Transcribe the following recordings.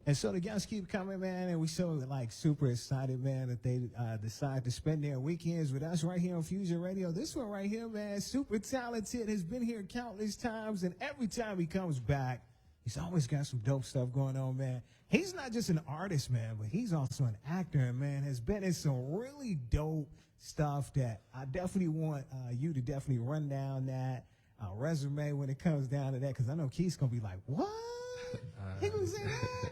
And so the guests keep coming, man, and we so like super excited, man, that they decide to spend their weekends with us right here on Fusion Radio. This one right here, man, super talented, has been here countless times, and every time he comes back, he's always got some dope stuff going on, man. He's not just an artist, man, but he's also an actor, and man, has been in some really dope stuff that I definitely want you to definitely run down that resume when it comes down to that, because I know Keith's going to be like, what? He gonna say that?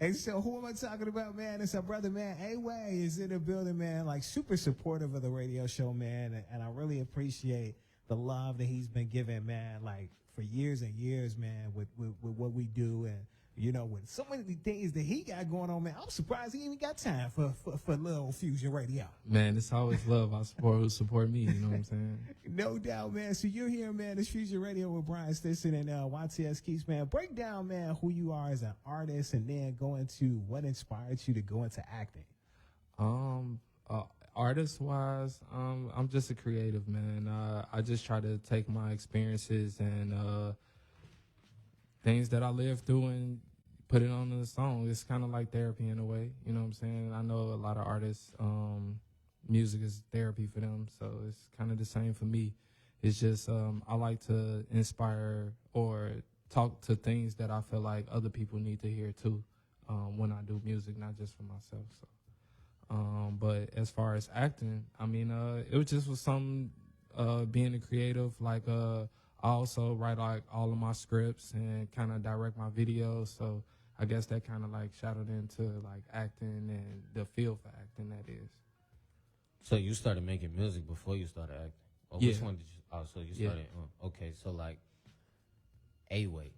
And so who am I talking about, man? It's our brother, man. A-Way is in the building, man. Like, super supportive of the radio show, man. And I really appreciate the love that he's been given, man, like, for years and years, man, with what we do. And, you know, with so many things that he got going on, man, I'm surprised he even got time for little Fusion Radio. Man, it's always love. I support who support me, you know what I'm saying? No doubt, man. So you're here, man. It's Fusion Radio with Brian Stinson and YTS Keys, man. Break down, man, who you are as an artist, and then go into what inspired you to go into acting. Artist-wise, I'm just a creative, man. I just try to take my experiences and things that I lived through and put it on the song. It's kind of like therapy in a way, you know what I'm saying? I know a lot of artists, music is therapy for them, so it's kind of the same for me. It's just I like to inspire or talk to things that I feel like other people need to hear too when I do music, not just for myself. So, but as far as acting, I mean, it was just was some being a creative. Like I also write like all of my scripts and kind of direct my videos. So I guess that kind of like shadowed into like acting and the feel for acting, that is. So you started making music before you started acting? Or Yeah. which one did you? Oh, so you started. Okay, so like, A-Way,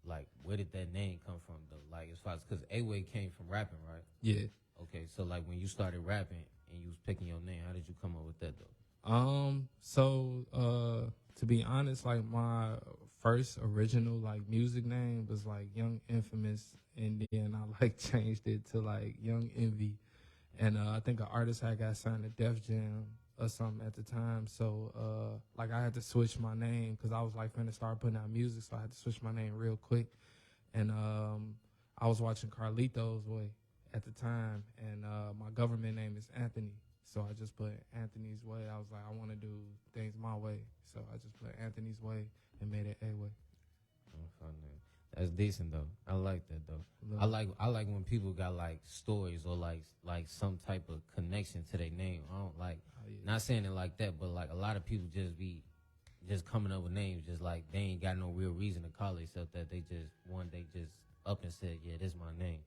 like where did that name come from though? Like as far as because A-Way came from rapping, right? Yeah. Okay, so like when you started rapping and you was picking your name, how did you come up with that though? To be honest, like my first original like music name was like Young Infamous, and then I like changed it to like Young Envy, and I think an artist had got signed to Def Jam or something at the time, so like I had to switch my name because I was like finna start putting out music, so I had to switch my name real quick, and I was watching Carlito's Way at the time, and my government name is Anthony. So I just put Anthony's Way. I was like, I want to do things my way. So I just put Anthony's Way and made it A-Way. That's decent though. I like that though. I like when people got like stories or like some type of connection to their name. I don't like not saying it like that, but like a lot of people just be just coming up with names just like they ain't got no real reason to call it, except that they just one day just up and said, yeah, this is my name.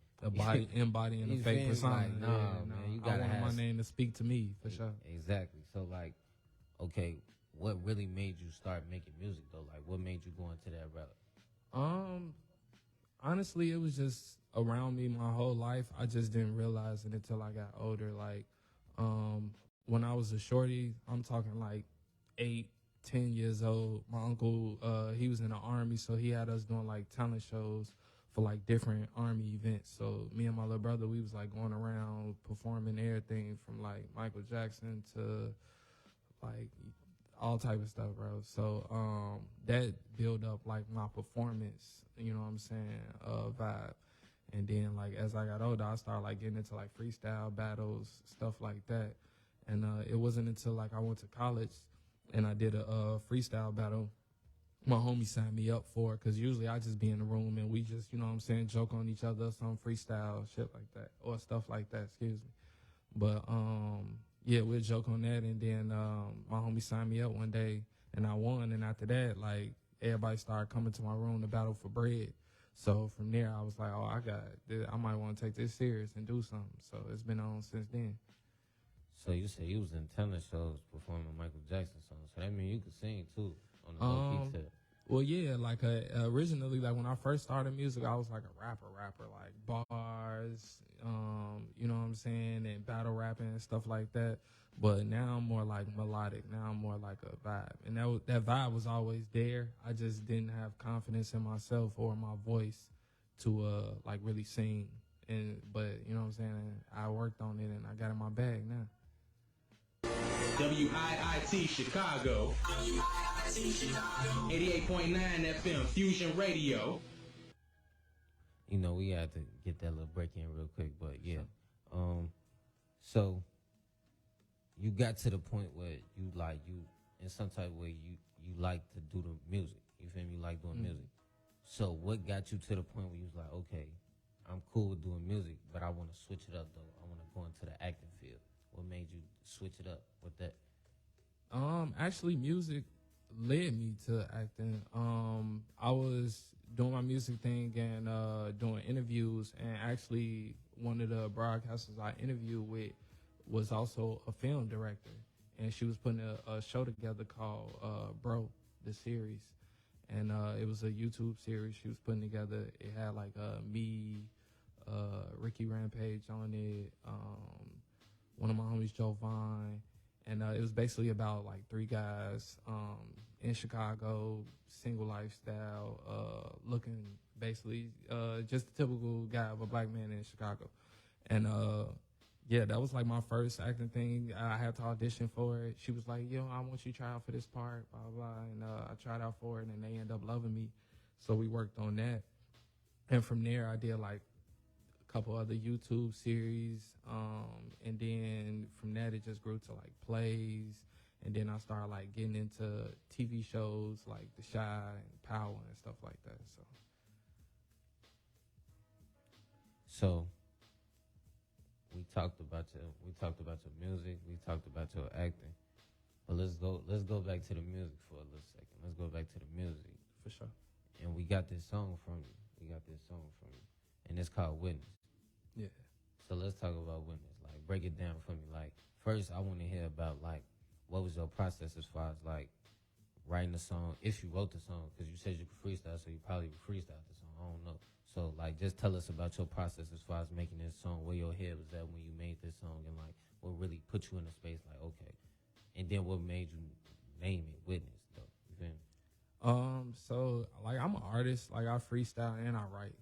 Embodying a fake persona. Like, man, you gotta I have want my name to speak to me for sure. Exactly. So like, okay, what really made you start making music though? Like, what made you go into that route? Honestly, it was just around me my whole life. I just didn't realize it until I got older. Like, when I was a shorty, I'm talking like 8, 10 years old. My uncle, he was in the Army, so he had us doing like talent shows for like different Army events. So me and my little brother, we was like going around performing everything from like Michael Jackson to like all type of stuff, bro. So that built up like my performance, you know what I'm saying, vibe. And then like as I got older, I started like getting into like freestyle battles, stuff like that. And it wasn't until like I went to college and I did a freestyle battle my homie signed me up for, because usually I just be in the room and we just, you know what I'm saying, joke on each other, some freestyle shit like that, or stuff like that, excuse me. But yeah, we'll joke on that, and then my homie signed me up one day and I won, and after that, like, everybody started coming to my room to battle for bread. So from there I was like, oh, I might want to take this serious and do something. So it's been on since then. So you said you was in talent shows performing Michael Jackson songs, so that means you could sing too. On the low-key tip. Well, yeah, like originally, like when I first started music, I was like a rapper, like bars, you know what I'm saying, and battle rapping and stuff like that. But now I'm more like melodic. Now I'm more like a vibe, and that vibe was always there. I just didn't have confidence in myself or my voice to like really sing. But you know what I'm saying, I worked on it and I got in my bag now. WIIT Chicago, 88.9 FM Fusion Radio. you know, we had to get that little break in real quick, but yeah. So you got to the point where you in some type of way you like to do the music. You feel me? You like doing music. So what got you to the point where you was like, okay, I'm cool with doing music, but I want to switch it up though. I want to go into the acting field. What made you switch it up with that? Actually, music led me to acting. I was doing my music thing and doing interviews, and actually one of the broadcasters I interviewed with was also a film director, and she was putting a show together called Bro, the series, and it was a YouTube series she was putting together. It had like me, Ricky Rampage on it, one of my homies, Joe Vine, and it was basically about like three guys in Chicago, single lifestyle, looking basically just the typical guy of a black man in Chicago. And yeah, that was like my first acting thing. I had to audition for it. She was like, yo, I want you to try out for this part, blah, blah, blah. And I tried out for it, and they ended up loving me. So we worked on that. And from there, I did like a couple other YouTube series. And then from that, it just grew to like plays. And then I started like getting into TV shows like The Chi and Power and stuff like that. So we talked about your music, we talked about your acting, but let's go back to the music for a little second. Let's go back to the music. For sure. And we got this song from you. And it's called Witness. Yeah. So let's talk about Witness. Like, break it down for me. Like, first I want to hear about like what was your process as far as like writing the song, if you wrote the song, because you said you could freestyle, so you probably freestyled the song. I don't know. So, like, just tell us about your process as far as making this song, where your head was at when you made this song, and, like, what really put you in a space, like, okay. And then what made you name it Witness, though? You feel me? So, like, I'm an artist. Like, I freestyle and I write.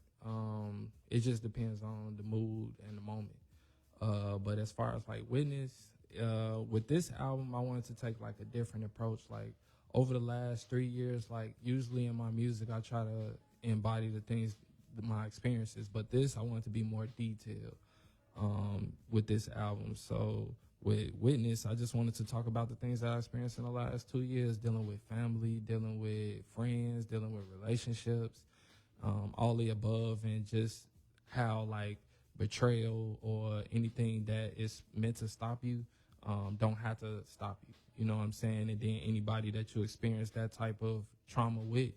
It just depends on the mood and the moment. But as far as, like, Witness, with this album, I wanted to take, like, a different approach. Like, over the last 3 years, like, usually in my music, I try to embody the things, my experiences, but this I wanted to be more detailed with this album. So with Witness, I just wanted to talk about the things that I experienced in the last 2 years, dealing with family, dealing with friends, dealing with relationships, all the above, and just how like betrayal or anything that is meant to stop you don't have to stop you. You know what I'm saying? And then anybody that you experience that type of trauma with,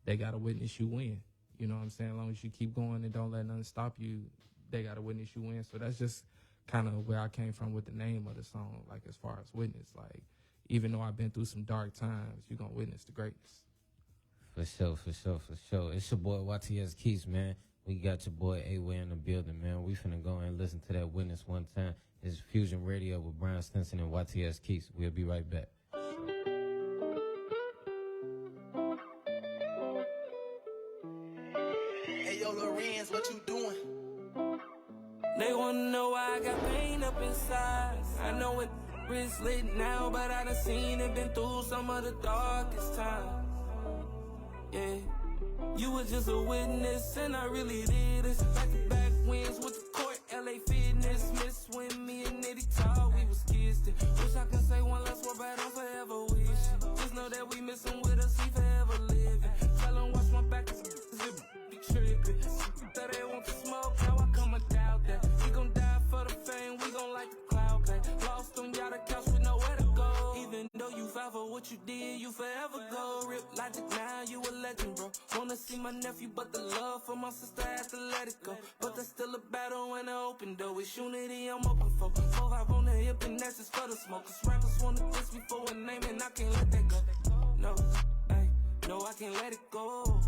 they got to witness you win. You know what I'm saying? As long as you keep going and don't let nothing stop you, they got to witness you win. So that's just kind of where I came from with the name of the song, like as far as Witness. Like, even though I've been through some dark times, you're going to witness the greatness. For sure. It's your boy YTS Keys, man. We got your boy A-Way in the building, man. We finna go and listen to that Witness one time. It's Fusion Radio with Brian Stinson and YTS Keys. We'll be right back. What you doing? They wanna know why I got pain up inside. I know it is lit now, but I done seen it, been through some of the darkest times. Yeah, you was just a witness, and I really did this. Back-to-back wins with the court, LA Fitness. Miss when me and Nitty talk, we was kissed. Wish I could say one last word, but I'm forever wishing. Just know that we miss him with us, he forever living. Tell him watch my back, be tripping. That they want to smoke, now I come and doubt that. We gon' die for the fame, we gon' like the cloud play. Lost on y'all the couch with nowhere to go. Even though you fell for what you did, you forever go. Rip Logic, now you a legend, bro. Wanna see my nephew, but the love for my sister had to let it go. But there's still a battle and an open door. It's unity I'm open for. 4-5 on the hip and that's just for the smokers. Rappers wanna diss me for a name and I can't let that go. No, ay, no, I can't let it go.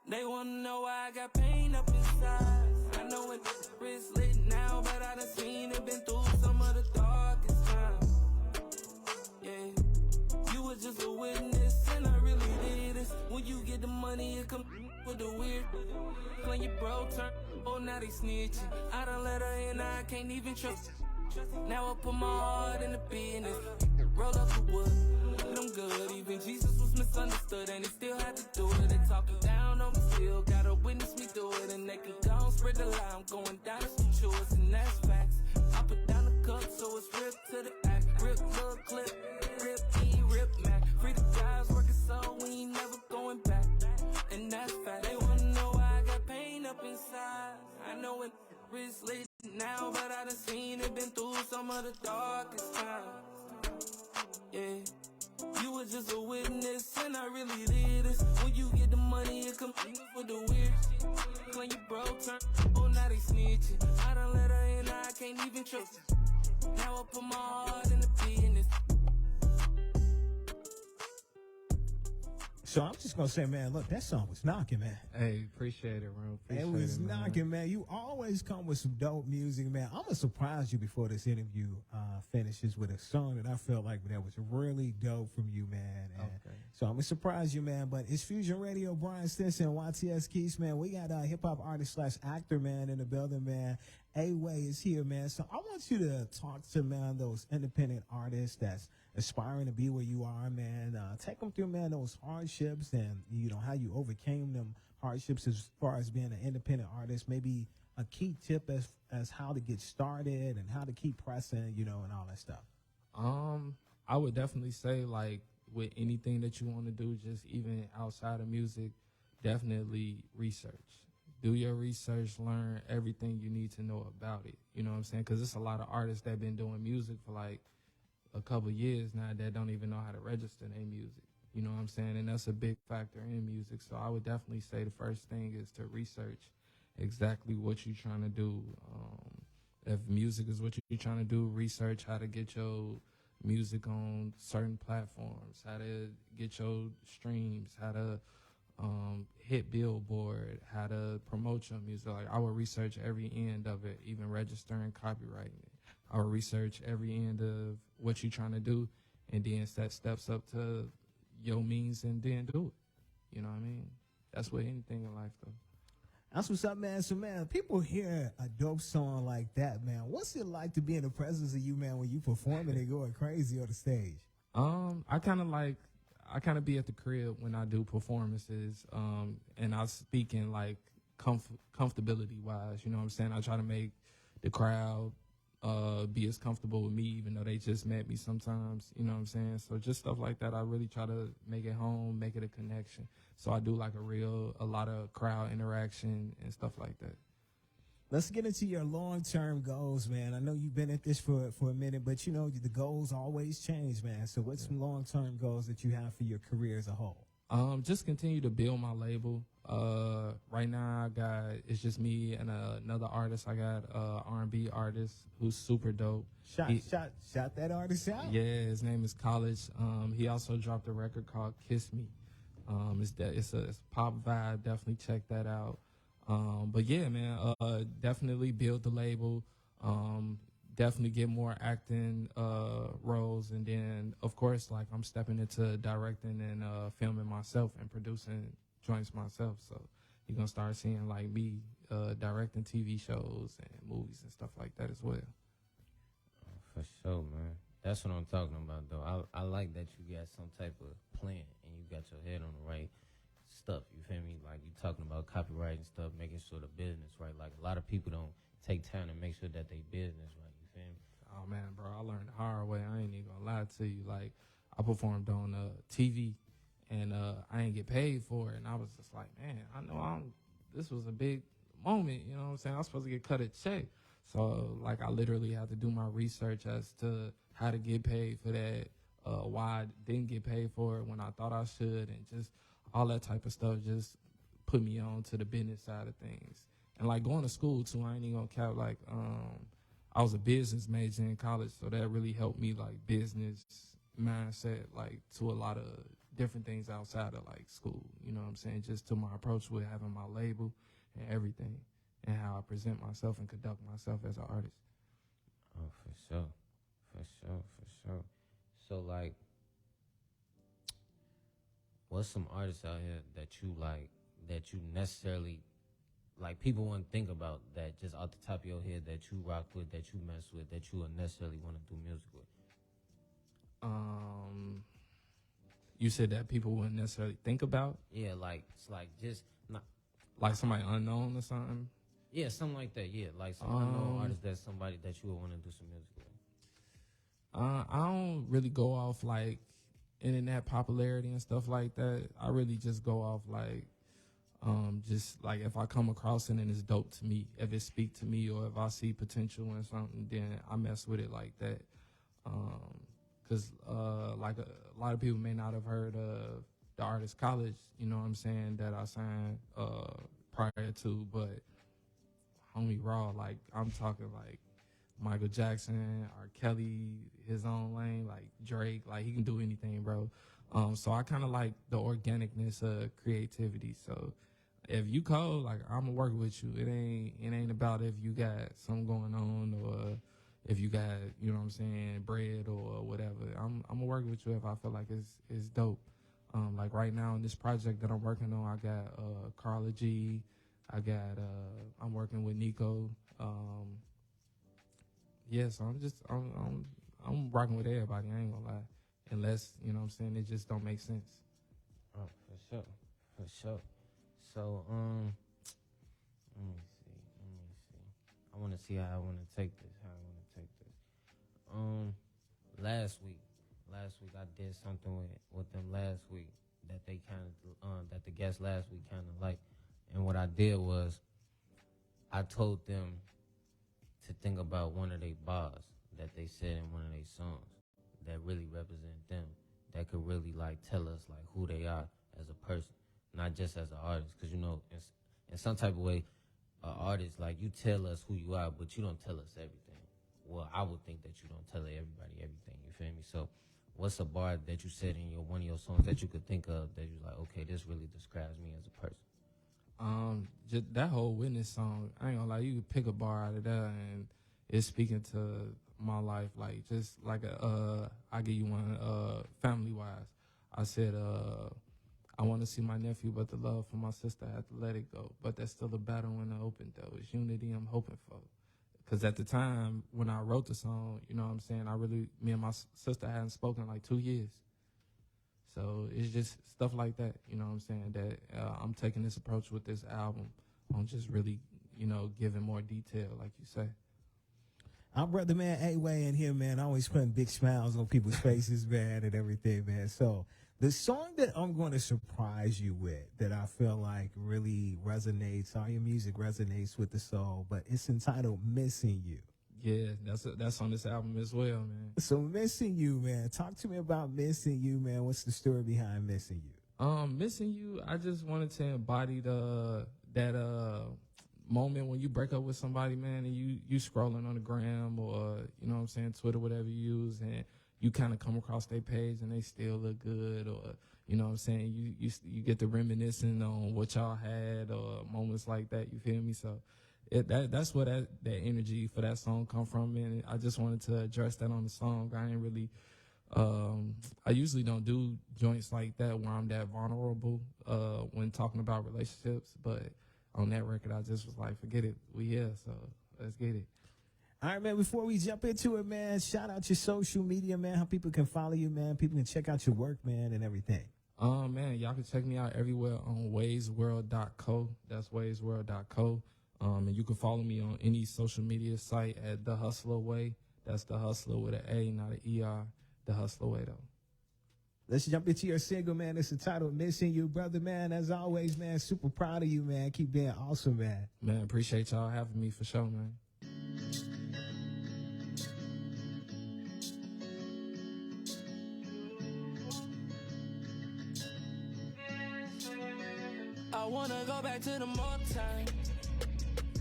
They wanna know why I got pain up inside. I know it is lit now, but I done seen it, been through some of the darkest times. Yeah, you was just a witness, and I really did this. When you get the money, it come with the weird. When your bro turn, oh now they snitching. I done let her in, I can't even trust. Now I put my heart in the business. Roll up the wood, I'm good. Even Jesus was misunderstood, and he still had to do it. They talking down on me, still gotta witness me do it. spread the lie, I'm going down to some chores, and that's facts. I put down the cup, so it's ripped to the act. Rip, little clip, rip E, rip Mac. Free the guys working so we ain't never going back. And that's fact. They wanna know why I got pain up inside. I know it is lit now, but I done seen it, been through some of the darkest times. Yeah. You was just a witness, and I really did this. When you get the money, it come with the weird shit. When you broke, turn, oh, now they snitching. I done let her in, I can't even trust her. Now I put my heart in the business. So I'm just gonna say, man, look, that song was knocking, man. Hey, appreciate it, bro. Appreciate It was man. knocking, man. You always come with some dope music, man. I'm gonna surprise you before this interview finishes with a song that I felt like that was really dope from you, man. And Okay. so I'm gonna surprise you, man. But it's Fusion Radio, Brian Stinson, YTS Keys, man. We got a hip hop artist / actor, man, in the building, man. A-Way is here, man. So I want you to talk to, man, those independent artists that's aspiring to be where you are, man. Take them through, man, those hardships and, you know, how you overcame them hardships as far as being an independent artist. Maybe a key tip as how to get started and how to keep pressing, you know, and all that stuff. I would definitely say, like, with anything that you want to do, just even outside of music, definitely research. Do your research, learn everything you need to know about it. You know what I'm saying? Because there's a lot of artists that been doing music for, like, a couple years now that don't even know how to register their music. You know what I'm saying? And that's a big factor in music. So I would definitely say the first thing is to research exactly what you're trying to do. If music is what you're trying to do, research how to get your music on certain platforms, how to get your streams, how to hit Billboard, how to promote your music. Like, I would research every end of it, even registering, copywriting it. I would research every end of what you're trying to do, and then set steps up to your means, and then do it. You know what I mean? That's with anything in life, though. That's what's up, man. So, man, people hear a dope song like that, man. What's it like to be in the presence of you, man, when you performing and going crazy on the stage? I kind of be at the crib when I do performances, and I speak in like comfortability wise. You know what I'm saying? I try to make the crowd be as comfortable with me, even though they just met me sometimes. You know what I'm saying? So just stuff like that, I really try to make it home, make it a connection. So I do like a lot of crowd interaction and stuff like that. Let's get into your long-term goals, man. I know you've been at this for a minute, but, you know, the goals always change, man. So what's some long-term goals that you have for your career as a whole? Just continue to build my label. Right now it's just me and another artist. I got R&B artist who's super dope. Shout that artist out. Yeah, his name is College. He also dropped a record called Kiss Me. It's a pop vibe. Definitely check that out. But yeah, man, definitely build the label. Definitely get more acting roles, and then of course, like, I'm stepping into directing and filming myself and producing joints myself. So you're gonna start seeing like me directing TV shows and movies and stuff like that as well. For sure, man. That's what I'm talking about, though. I like that you got some type of plan and you got your head on the right stuff. You feel me? Like, you talking about copywriting stuff, making sure the business right. Like, a lot of people don't take time to make sure that they business right. You feel me? Oh man, bro, I learned the hard way. I ain't even gonna lie to you. Like, I performed on TV, and I ain't get paid for it, and I was just like, man, I know this was a big moment. You know what I'm saying? I was supposed to get cut a check. So, like, I literally had to do my research as to how to get paid for that, why I didn't get paid for it when I thought I should, and just all that type of stuff just put me on to the business side of things. And, like, going to school, too, I ain't even gonna cap, like, I was a business major in college, so that really helped me, like, business mindset, like, to a lot of different things outside of, like, school. You know what I'm saying? Just to my approach with having my label and everything, and how I present myself and conduct myself as an artist. Oh, for sure. So, like, what's some artists out here that you like, that you necessarily, like, people want to think about, that just off the top of your head, that you rock with, that you mess with, that you would necessarily want to do music with? You said that people wouldn't necessarily think about? Yeah, like, it's like just not. Like somebody unknown or something? Yeah, something like that. Yeah, like some unknown artist that's somebody that you would want to do some music with. I don't really go off like internet popularity and stuff like that. I really just go off like just like if I come across it and it's dope to me, if it speak to me, or if I see potential in something, then I mess with it like that. Cause like a lot of people may not have heard of the Artist College, you know what I'm saying, that I signed prior to, but homie Raw, like I'm talking like Michael Jackson, R. Kelly, his own lane, like Drake, like he can do anything, bro. So I kind of like the organicness of creativity. So if you cold, like I'm gonna work with you. It ain't about if you got something going on or if you got, you know what I'm saying, bread or whatever. I'm gonna work with you if I feel like it's dope. Like right now in this project that I'm working on, I got Carla G, I got I'm working with Nico. Yeah, so I'm rocking with everybody. I ain't gonna lie, unless you know what I'm saying it just don't make sense. Oh, for sure. So let me see. I want to see how I want to take this. Last week I did something with them last week that they kind of that the guests last week kind of liked, and what I did was I told them to think about one of their bars that they said in one of their songs that really represent them, that could really like tell us like who they are as a person, not just as an artist. Because you know, in some type of way, an artist, like you tell us who you are, but you don't tell us everything. Well, I would think that you don't tell everybody everything. You feel me? So, what's a bar that you said in one of your songs that you could think of that you're like, okay, this really describes me as a person? Just that whole Witness song, I ain't gonna lie, you could pick a bar out of that and it's speaking to my life. Like just like I give you one, family wise. I said, I want to see my nephew, but the love for my sister, I had to let it go. But that's still a battle in the open though. It's unity I'm hoping for. Cause at the time when I wrote the song, you know what I'm saying, me and my sister hadn't spoken in like 2 years. So it's just stuff like that, you know what I'm saying, that I'm taking this approach with this album on just really, you know, giving more detail, like you say. Our brother, man, A-Way in here, man, always putting big smiles on people's faces, man, and everything, man. So the song that I'm going to surprise you with that I feel like really resonates, all your music resonates with the soul, but it's entitled Missing You. Yeah, that's on this album as well, man. So Missing You, man, talk to me about Missing You, man. What's the story behind Missing You? Missing You, I just wanted to embody that moment when you break up with somebody, man, and you scrolling on the gram or, you know what I'm saying, Twitter, whatever you use, and you kind of come across their page and they still look good, or, you know what I'm saying, you get to reminiscing on what y'all had or moments like that, you feel me? So that's where that energy for that song come from, and I just wanted to address that on the song. I ain't really, I usually don't do joints like that where I'm that vulnerable when talking about relationships, but on that record, I just was like, forget it, we here, so let's get it. All right, man, before we jump into it, man, shout out your social media, man, how people can follow you, man, people can check out your work, man, and everything. Man, y'all can check me out everywhere on waysworld.co. That's waysworld.co. And you can follow me on any social media site at The Hustler Way. That's The Hustler with an A, not an ER. The Hustler Way, though. Let's jump into your single, man. It's entitled Missing You, brother, man. As always, man, super proud of you, man. Keep being awesome, man. Man, appreciate y'all having me for sure, man. I wanna go back to the more time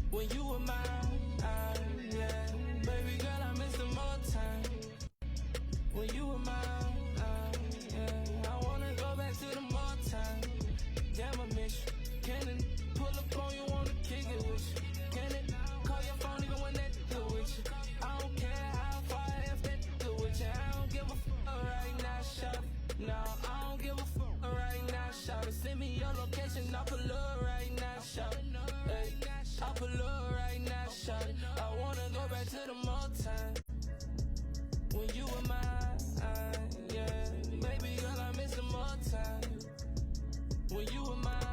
when you were mine, yeah. Baby girl, I miss the more time when you were mine, yeah. I wanna go back to the more time. Damn, I miss you. Can it pull up on you, wanna kick it with you? Can it call your phone even when that do with you? I don't care how far if that do with you. I don't give a fuck right now, shawty. No, I don't give a fuck right now, shawty. Send me your location, I'll pull up right now, shawty. Hey, I'll pull up right now, shawty. I wanna go back to the more time when you were mine, yeah. Baby girl, I miss the more time when you were mine.